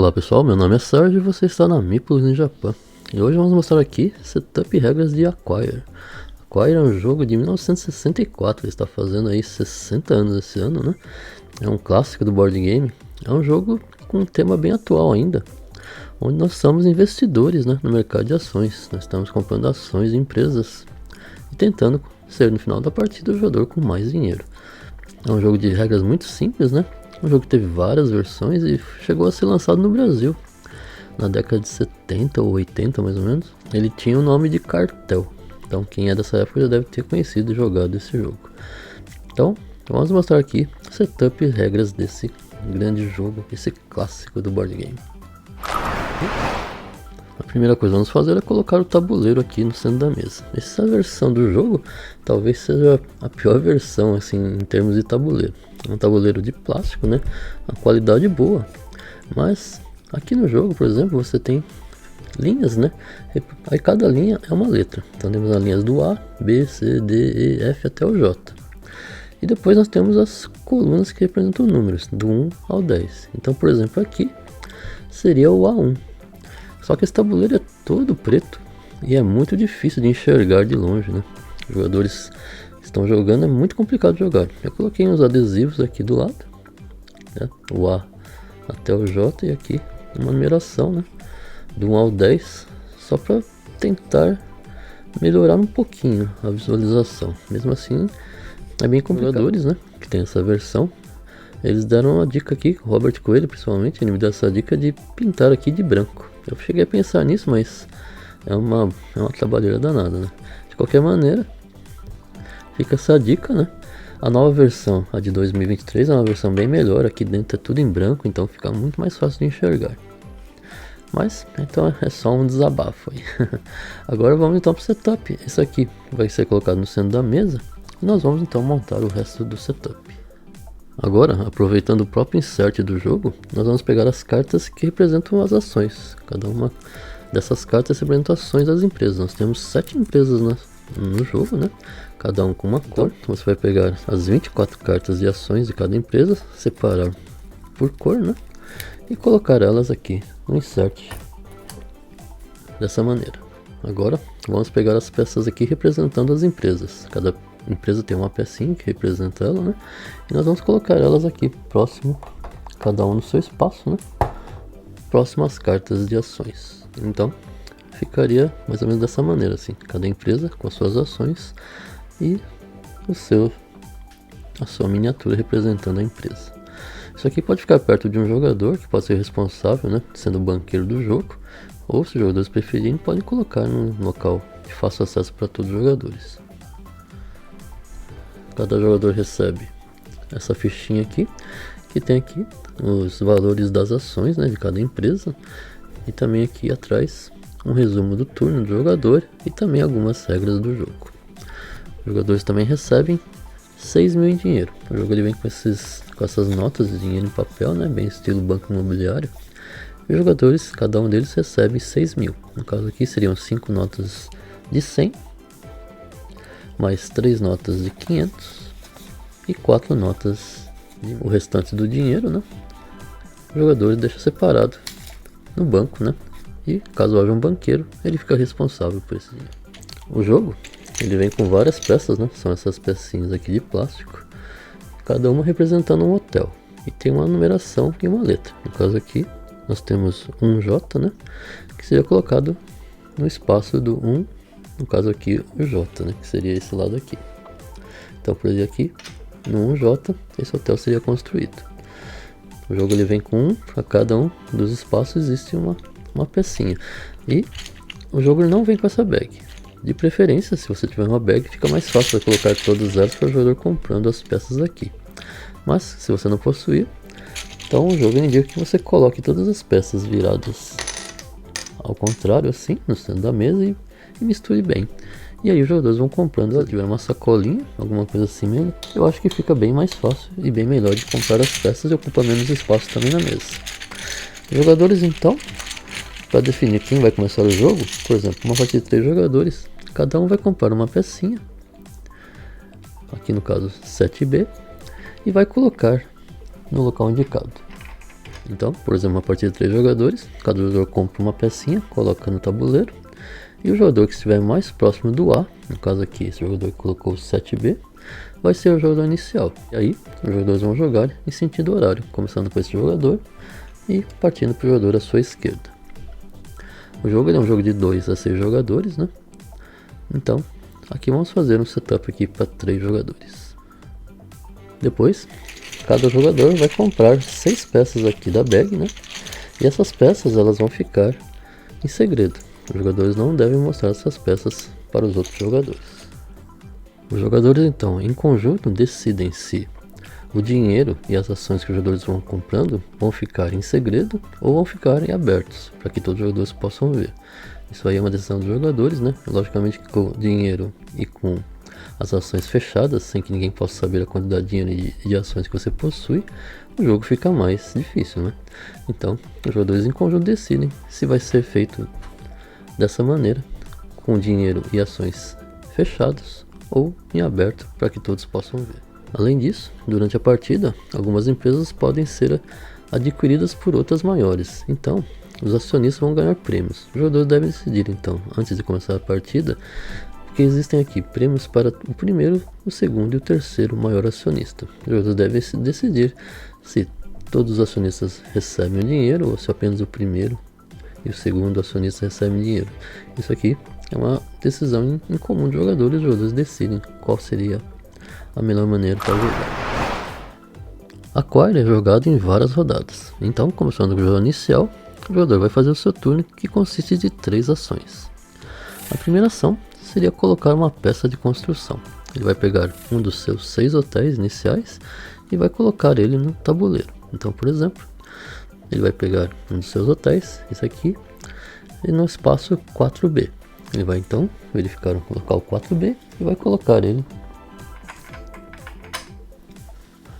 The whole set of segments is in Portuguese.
Olá pessoal, meu nome é Sérgio e você está na Meeples in Japan. E hoje vamos mostrar aqui setup e regras de Acquire. Acquire é um jogo de 1964, ele está fazendo aí 60 anos esse ano, né? É um clássico do board game, é um jogo com um tema bem atual ainda, onde nós somos investidores, né, no mercado de ações. Nós estamos comprando ações de empresas e tentando ser no final da partida o jogador com mais dinheiro. É um jogo de regras muito simples, né? Um jogo que teve várias versões e chegou a ser lançado no Brasil na década de 70 ou 80 mais ou menos. Ele tinha o nome de Cartel, então quem é dessa época já deve ter conhecido e jogado esse jogo. Então vamos mostrar aqui setup e regras desse grande jogo, esse clássico do board game. A primeira coisa que vamos fazer é colocar o tabuleiro aqui no centro da mesa. Essa versão do jogo talvez seja a pior versão assim em termos de tabuleiro. É um tabuleiro de plástico, né? A qualidade boa, mas aqui no jogo, por exemplo, você tem linhas, né? Aí cada linha é uma letra. Então temos as linhas do A, B, C, D, E, F até o J. E depois nós temos as colunas que representam números, do 1 ao 10. Então, por exemplo, aqui seria o A1. Só que esse tabuleiro é todo preto e é muito difícil de enxergar de longe, né? Os jogadores que estão jogando é muito complicado de jogar. Eu coloquei uns adesivos aqui do lado, né? O A até o J e aqui uma numeração, né? Do 1 ao 10, só para tentar melhorar um pouquinho a visualização. Mesmo assim, é bem complicado. Jogadores, né, que tem essa versão, eles deram uma dica aqui, Robert Coelho principalmente, ele me deu essa dica de pintar aqui de branco. Eu cheguei a pensar nisso, mas é uma trabalheira danada, né? De qualquer maneira, fica essa dica, né? A nova versão, a de 2023, é uma versão bem melhor. Aqui dentro é tudo em branco, então fica muito mais fácil de enxergar. Mas, então é só um desabafo aí. Agora vamos então para o setup. Esse aqui vai ser colocado no centro da mesa e nós vamos então montar o resto do setup. Agora, aproveitando o próprio insert do jogo, nós vamos pegar as cartas que representam as ações. Cada uma dessas cartas representa ações das empresas. Nós temos 7 empresas no jogo, né? Cada um com uma cor. Então, você vai pegar as 24 cartas de ações de cada empresa, separar por cor, né? E colocar elas aqui no insert dessa maneira. Agora, vamos pegar as peças aqui representando as empresas. Cada empresa tem uma pecinha que representa ela, né? E nós vamos colocar elas aqui próximo, cada um no seu espaço, né? Próximo às cartas de ações. Então ficaria mais ou menos dessa maneira, assim, cada empresa com as suas ações e a sua miniatura representando a empresa. Isso aqui pode ficar perto de um jogador que pode ser responsável, né? Sendo o banqueiro do jogo, ou se os jogadores preferirem, podem colocar num local de fácil acesso para todos os jogadores. Cada jogador recebe essa fichinha aqui, que tem aqui os valores das ações, né, de cada empresa, e também aqui atrás um resumo do turno do jogador e também algumas regras do jogo. Os jogadores também recebem 6.000 em dinheiro. O jogo ele vem com essas notas de dinheiro em papel, né, bem estilo banco imobiliário. E os jogadores, cada um deles recebe 6.000. No caso aqui seriam 5 notas de 100. Mais 3 notas de 500 e 4 notas de o restante do dinheiro, né? O jogador deixa separado no banco, né? E caso haja um banqueiro, ele fica responsável por esse dinheiro. O jogo, ele vem com várias peças, né? São essas pecinhas aqui de plástico, cada uma representando um hotel. E tem uma numeração e uma letra. No caso aqui, nós temos um J, né? Que seria colocado no espaço do 1. No caso aqui o J, né, que seria esse lado aqui. Então por exemplo aqui, no 1J, esse hotel seria construído. O jogo ele vem com a cada um dos espaços existe uma pecinha. E o jogo não vem com essa bag. De preferência, se você tiver uma bag, fica mais fácil de colocar todas elas para o jogador comprando as peças aqui. Mas se você não possuir, então o jogo indica que você coloque todas as peças viradas ao contrário, assim, no centro da mesa e misture bem. E aí os jogadores vão comprando. Se tiver uma sacolinha, alguma coisa assim mesmo, eu acho que fica bem mais fácil e bem melhor de comprar as peças e ocupa menos espaço também na mesa. Os jogadores então, para definir quem vai começar o jogo, por exemplo, uma partida de 3 jogadores, cada um vai comprar uma pecinha, aqui no caso 7B, e vai colocar no local indicado. Então, por exemplo, uma partida de 3 jogadores, cada jogador compra uma pecinha, coloca no tabuleiro, e o jogador que estiver mais próximo do A, no caso aqui, esse jogador que colocou o 7B, vai ser o jogador inicial. E aí, os jogadores vão jogar em sentido horário, começando com esse jogador e partindo para o jogador à sua esquerda. O jogo é um jogo de 2 a 6 jogadores, né? Então, aqui vamos fazer um setup aqui para 3 jogadores. Depois, cada jogador vai comprar 6 peças aqui da bag, né? E essas peças elas vão ficar em segredo. Os jogadores não devem mostrar essas peças para os outros jogadores. Os jogadores então, em conjunto, decidem se o dinheiro e as ações que os jogadores vão comprando vão ficar em segredo ou vão ficar em abertos, para que todos os jogadores possam ver. Isso aí é uma decisão dos jogadores, né? Logicamente que com o dinheiro e com as ações fechadas, sem que ninguém possa saber a quantidade de dinheiro e de ações que você possui, o jogo fica mais difícil, né? Então, os jogadores em conjunto decidem se vai ser feito dessa maneira, com dinheiro e ações fechados ou em aberto, para que todos possam ver. Além disso, durante a partida, algumas empresas podem ser adquiridas por outras maiores, então os acionistas vão ganhar prêmios. Os jogadores devem decidir então, antes de começar a partida, porque existem aqui prêmios para o primeiro, o segundo e o terceiro maior acionista. Os jogadores devem decidir se todos os acionistas recebem o dinheiro ou se apenas o primeiro e o segundo acionista recebem dinheiro. Isso aqui é uma decisão em comum de jogadores. Os jogadores decidem qual seria a melhor maneira para jogar. A quadra é jogada em várias rodadas. Então, começando com o jogo inicial, o jogador vai fazer o seu turno, que consiste de 3 ações. A primeira ação seria colocar uma peça de construção. Ele vai pegar um dos seus 6 hotéis iniciais e vai colocar ele no tabuleiro. Então, por exemplo, ele vai pegar um dos seus hotéis, esse aqui, e no espaço 4B. Ele vai então verificar o local 4B e vai colocar ele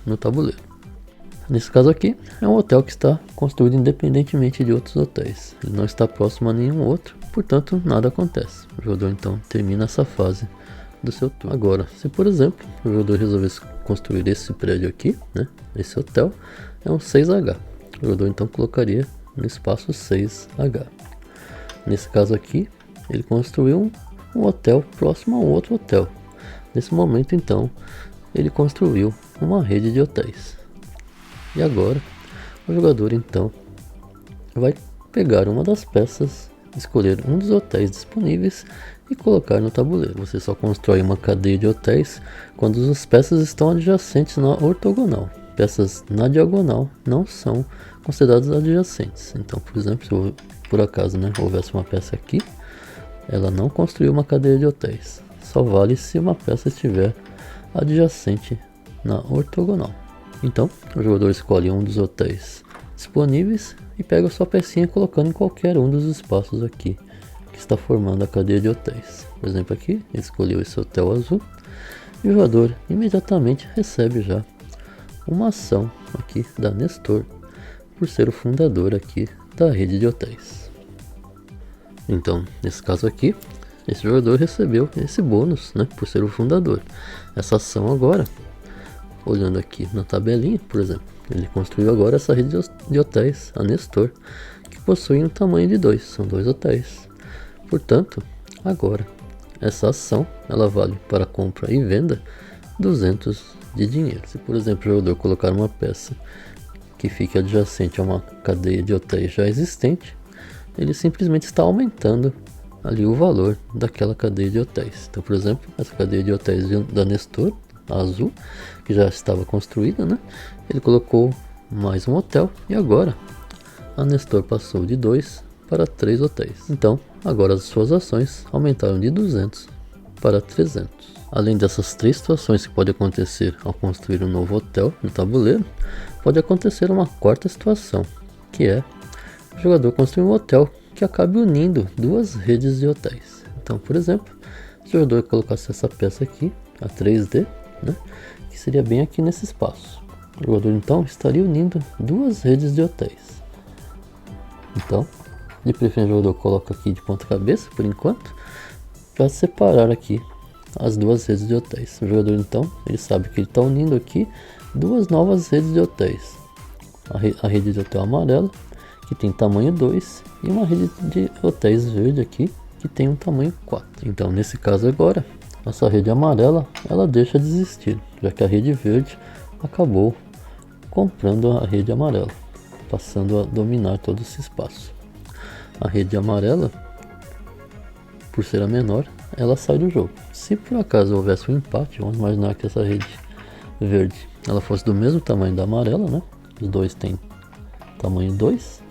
no tabuleiro. Nesse caso aqui, é um hotel que está construído independentemente de outros hotéis. Ele não está próximo a nenhum outro, portanto nada acontece. O jogador então termina essa fase do seu turno. Agora, se por exemplo, o jogador resolvesse construir esse prédio aqui, né, esse hotel, é um 6H. O jogador então colocaria no espaço 6H. Nesse caso aqui, ele construiu um hotel próximo a outro hotel. Nesse momento então, ele construiu uma rede de hotéis. E agora, o jogador então vai pegar uma das peças, escolher um dos hotéis disponíveis e colocar no tabuleiro. Você só constrói uma cadeia de hotéis quando as peças estão adjacentes na ortogonal. Peças na diagonal não são consideradas adjacentes. Então, por exemplo, se por acaso, né, houvesse uma peça aqui, ela não construiu uma cadeia de hotéis. Só vale se uma peça estiver adjacente na ortogonal. Então, o jogador escolhe um dos hotéis disponíveis e pega a sua pecinha colocando em qualquer um dos espaços aqui que está formando a cadeia de hotéis. Por exemplo, aqui ele escolheu esse hotel azul e o jogador imediatamente recebe já uma ação aqui da Nestor por ser o fundador aqui da rede de hotéis. Então, nesse caso aqui, esse jogador recebeu esse bônus, né, por ser o fundador. Essa ação agora, olhando aqui na tabelinha, por exemplo, ele construiu agora essa rede de hotéis, a Nestor, que possui um tamanho de 2, são 2 hotéis. Portanto, agora, essa ação, ela vale para compra e venda 200 de dinheiro. Se, por exemplo, o jogador colocar uma peça que fique adjacente a uma cadeia de hotéis já existente, ele simplesmente está aumentando ali o valor daquela cadeia de hotéis. Então, por exemplo, essa cadeia de hotéis da Nestor, a azul, que já estava construída, né? Ele colocou mais um hotel e agora a Nestor passou de 2 para 3 hotéis. Então, agora as suas ações aumentaram de 200 para 300. Além dessas 3 situações que podem acontecer ao construir um novo hotel no tabuleiro, pode acontecer uma quarta situação, que é o jogador construir um hotel que acabe unindo 2 redes de hotéis. Então, por exemplo, se o jogador colocasse essa peça aqui, a 3D, né, que seria bem aqui nesse espaço, o jogador então estaria unindo 2 redes de hotéis. Então, de preferência, o jogador coloca aqui de ponta cabeça por enquanto, para separar aqui as 2 redes de hotéis. O jogador então, ele sabe que ele está unindo aqui 2 novas redes de hotéis. a rede de hotel amarela, que tem tamanho 2, e uma rede de hotéis verde aqui, que tem um tamanho 4. Então, nesse caso agora, essa rede amarela, ela deixa de existir, já que a rede verde acabou comprando a rede amarela, passando a dominar todo esse espaço. A rede amarela, por ser a menor, ela sai do jogo. Se por acaso houvesse um empate, vamos imaginar que essa rede verde ela fosse do mesmo tamanho da amarela, né? Os dois têm tamanho 2.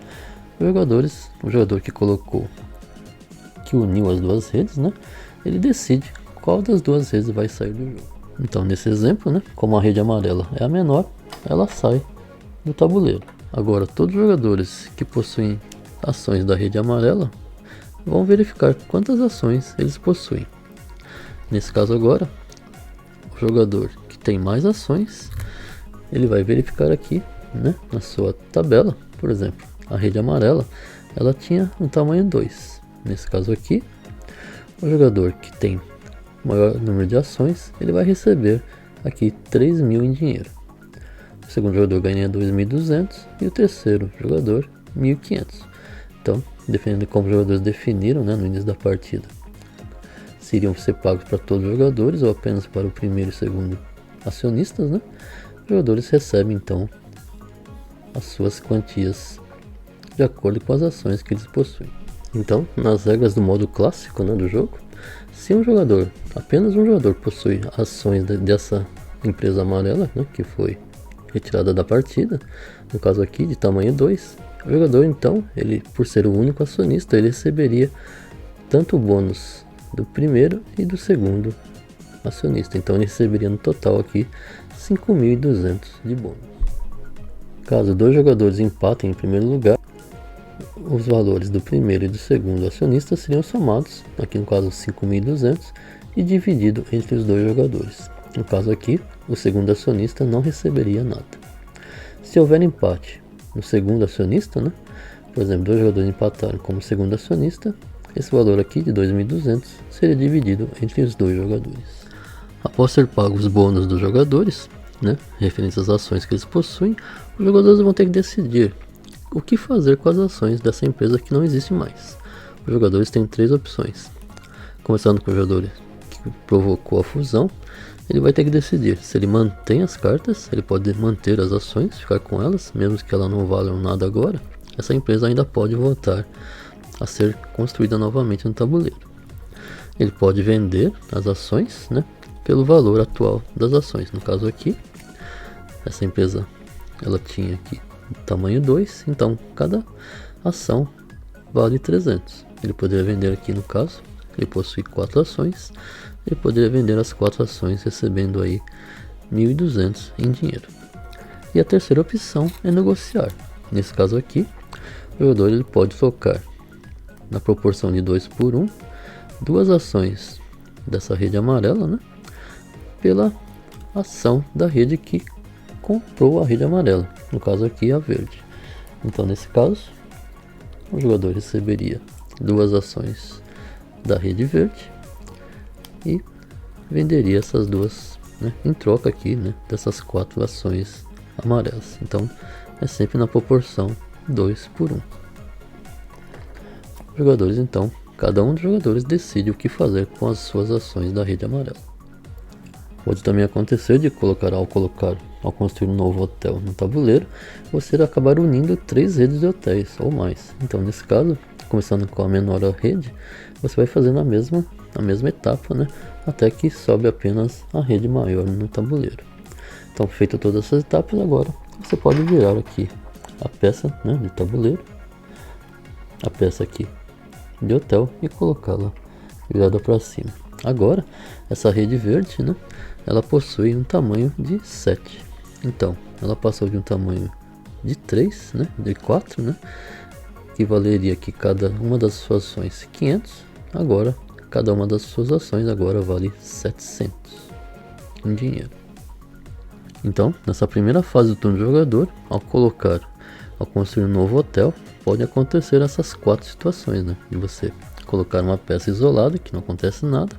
O jogador que uniu as duas redes, né? Ele decide qual das duas redes vai sair do jogo. Então, nesse exemplo, né? Como a rede amarela é a menor, ela sai do tabuleiro. Agora, todos os jogadores que possuem ações da rede amarela vão verificar quantas ações eles possuem. Nesse caso agora, o jogador que tem mais ações, ele vai verificar aqui, né, na sua tabela. Por exemplo, a rede amarela, ela tinha um tamanho 2. Nesse caso aqui, o jogador que tem maior número de ações, ele vai receber aqui 3.000 em dinheiro. O segundo jogador ganha 2.200 e o terceiro jogador 1.500. Então, dependendo de como os jogadores definiram, né, no início da partida, se iriam ser pagos para todos os jogadores ou apenas para o primeiro e segundo acionistas, né? Os jogadores recebem então as suas quantias de acordo com as ações que eles possuem. Então, nas regras do modo clássico, né, do jogo, se apenas um jogador possui ações dessa empresa amarela, né, que foi retirada da partida, no caso aqui de tamanho 2, o jogador então, ele, por ser o único acionista, ele receberia tanto o bônus do primeiro e do segundo acionista. Então ele receberia no total aqui 5.200 de bônus. Caso dois jogadores empatem em primeiro lugar, os valores do primeiro e do segundo acionista seriam somados, aqui no caso 5.200, e dividido entre os dois jogadores. No caso aqui, o segundo acionista não receberia nada. Se houver empate no segundo acionista, né? Por exemplo, dois jogadores empataram como segundo acionista, esse valor aqui de 2.200 seria dividido entre os dois jogadores. Após ser pagos os bônus dos jogadores, né, referentes às ações que eles possuem, os jogadores vão ter que decidir o que fazer com as ações dessa empresa que não existe mais. Os jogadores têm 3 opções. Começando com o jogador que provocou a fusão, ele vai ter que decidir se ele mantém as cartas, ele pode manter as ações, ficar com elas, mesmo que elas não valham nada agora. Essa empresa ainda pode voltar a ser construída novamente no tabuleiro. Ele pode vender as ações, né, pelo valor atual das ações. No caso aqui, essa empresa ela tinha aqui tamanho 2, então cada ação vale 300. Ele poderia vender aqui, no caso, ele possui 4 ações, ele poderia vender as 4 ações recebendo aí 1.200 em dinheiro. E a terceira opção é negociar. Nesse caso aqui, o jogador ele pode trocar na proporção de 2:1 duas ações dessa rede amarela, né, pela ação da rede que comprou a rede amarela, no caso aqui a verde. Então nesse caso, o jogador receberia duas ações da rede verde e venderia essas duas, né, em troca aqui, né, dessas 4 ações amarelas. Então é sempre na proporção 2:1. Os jogadores então, cada um dos jogadores decide o que fazer com as suas ações da rede amarela. Pode também acontecer de ao construir um novo hotel no tabuleiro, você acabar unindo 3 redes de hotéis ou mais. Então nesse caso, começando com a menor rede, você vai fazendo a mesma etapa, né, até que sobe apenas a rede maior no tabuleiro. Então, feito todas essas etapas, agora você pode virar aqui a peça, né, de tabuleiro, a peça aqui de hotel e colocá-la virada para cima. Agora, essa rede verde, né, ela possui um tamanho de 7. Então, ela passou de um tamanho de 3, né, de 4, né, que valeria aqui cada uma das suas ações 500. Agora, cada uma das suas ações agora vale 700 em dinheiro. Então, nessa primeira fase do turno do jogador, ao construir um novo hotel, pode acontecer essas 4 situações, né, de você colocar uma peça isolada, que não acontece nada,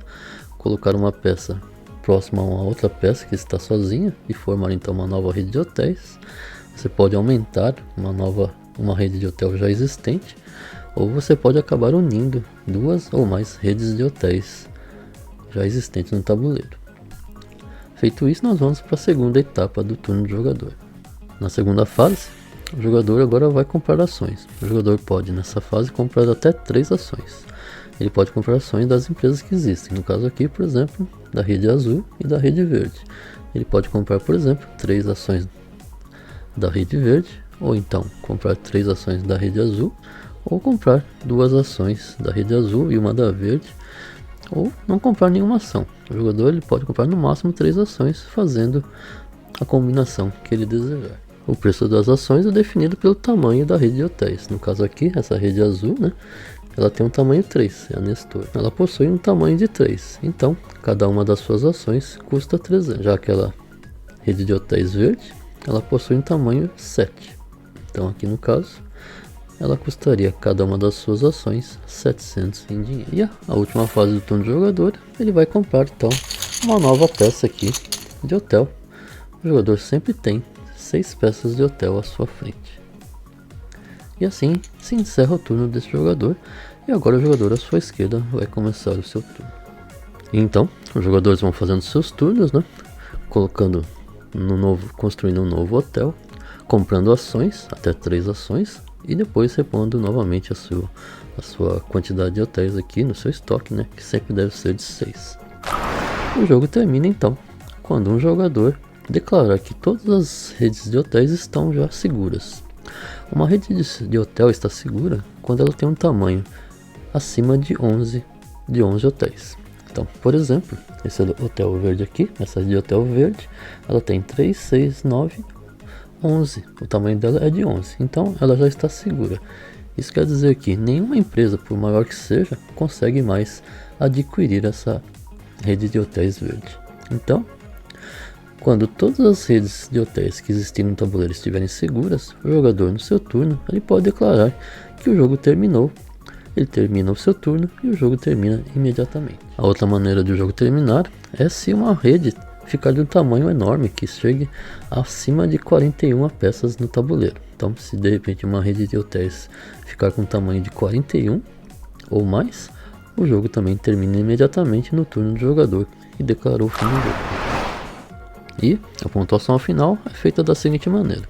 colocar uma peça próxima a uma outra peça que está sozinha e formar então uma nova rede de hotéis, Você pode aumentar uma rede de hotel já existente, ou você pode acabar unindo duas ou mais redes de hotéis já existentes no tabuleiro. Feito isso, nós vamos para a segunda etapa do turno do jogador. Na segunda fase, o jogador agora vai comprar ações. O jogador pode nessa fase comprar até 3 ações. Ele pode comprar ações das empresas que existem, no caso aqui, por exemplo, da rede azul e da rede verde. Ele pode comprar, por exemplo, 3 ações da rede verde, ou então comprar 3 ações da rede azul, ou comprar 2 ações da rede azul e uma da verde, ou não comprar nenhuma ação. O jogador ele pode comprar no máximo 3 ações, fazendo a combinação que ele desejar. O preço das ações é definido pelo tamanho da rede de hotéis. No caso aqui, essa rede azul, né, ela tem um tamanho 3, é a Nestor. Ela possui um tamanho de 3, então cada uma das suas ações custa 300. Já aquela rede de hotéis verde, ela possui um tamanho 7. Então aqui no caso, ela custaria cada uma das suas ações 700 em dinheiro. E a última fase do turno do jogador, ele vai comprar então uma nova peça aqui de hotel. O jogador sempre tem 6 peças de hotel à sua frente. E assim se encerra o turno desse jogador. E agora o jogador à sua esquerda vai começar o seu turno. Então, os jogadores vão fazendo seus turnos, né? Construindo um novo hotel, comprando ações, até 3 ações, e depois repondo novamente a sua quantidade de hotéis aqui no seu estoque, né? Que sempre deve ser de 6. O jogo termina então quando um jogador declarar que todas as redes de hotéis estão já seguras. Uma rede de hotel está segura quando ela tem um tamanho acima de 11 hotéis. Então, por exemplo, esse hotel verde aqui, essa rede de hotel verde, ela tem 3, 6, 9, 11. O tamanho dela é de 11, então ela já está segura. Isso quer dizer que nenhuma empresa, por maior que seja, consegue mais adquirir essa rede de hotéis verde. Então, quando todas as redes de hotéis que existirem no tabuleiro estiverem seguras, o jogador no seu turno ele pode declarar que o jogo terminou. Ele termina o seu turno e o jogo termina imediatamente. A outra maneira de o jogo terminar é se uma rede ficar de um tamanho enorme que chegue acima de 41 peças no tabuleiro. Então, se de repente uma rede de hotéis ficar com um tamanho de 41 ou mais, o jogo também termina imediatamente no turno do jogador que declarou o fim do jogo. E a pontuação final é feita da seguinte maneira.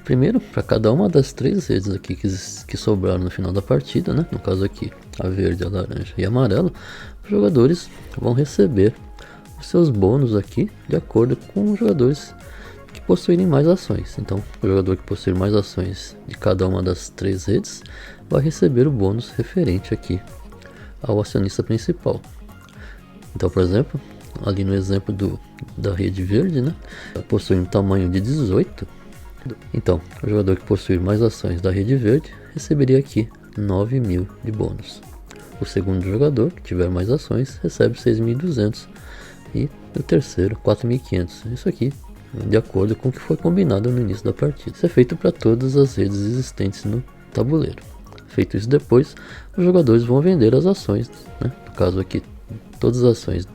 Primeiro, para cada uma das 3 redes aqui que sobraram no final da partida, né? No caso aqui, a verde, a laranja e a amarela, os jogadores vão receber os seus bônus aqui de acordo com os jogadores que possuírem mais ações. Então, o jogador que possuir mais ações de cada uma das 3 redes vai receber o bônus referente aqui ao acionista principal. Então, por exemplo, ali no exemplo da rede verde, né, possui um tamanho de 18. Então, o jogador que possuir mais ações da rede verde receberia aqui 9.000 de bônus. O segundo jogador que tiver mais ações recebe 6.200 e o terceiro 4.500. Isso aqui de acordo com o que foi combinado no início da partida. Isso é feito para todas as redes existentes no tabuleiro. Feito isso depois, os jogadores vão vender as ações, né? No caso aqui, todas as ações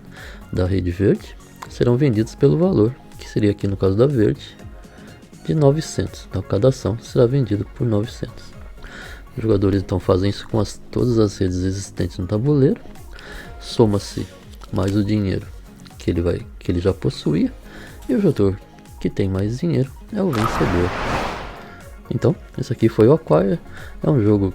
da rede verde serão vendidas pelo valor, que seria aqui no caso da verde, de 900. Então cada ação será vendida por 900. Os jogadores então fazem isso com todas as redes existentes no tabuleiro. Soma-se mais o dinheiro que ele já possuía, e o jogador que tem mais dinheiro é o vencedor. Então, esse aqui foi o Acquire. É um jogo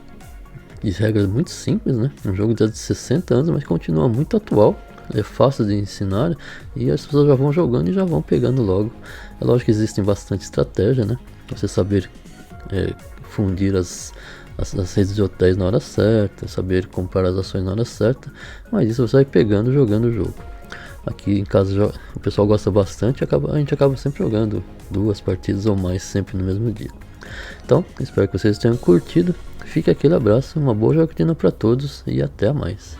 de regras muito simples, né? Um jogo de 60 anos, mas continua muito atual. É fácil de ensinar e as pessoas já vão jogando e já vão pegando logo. É lógico que existem bastante estratégia, né? Você saber fundir as redes de hotéis na hora certa, saber comprar as ações na hora certa, mas isso você vai pegando jogando o jogo. Aqui em casa o pessoal gosta bastante, a gente acaba sempre jogando 2 partidas ou mais sempre no mesmo dia. Então, espero que vocês tenham curtido. Fique aquele abraço, uma boa jogatina para todos e até mais.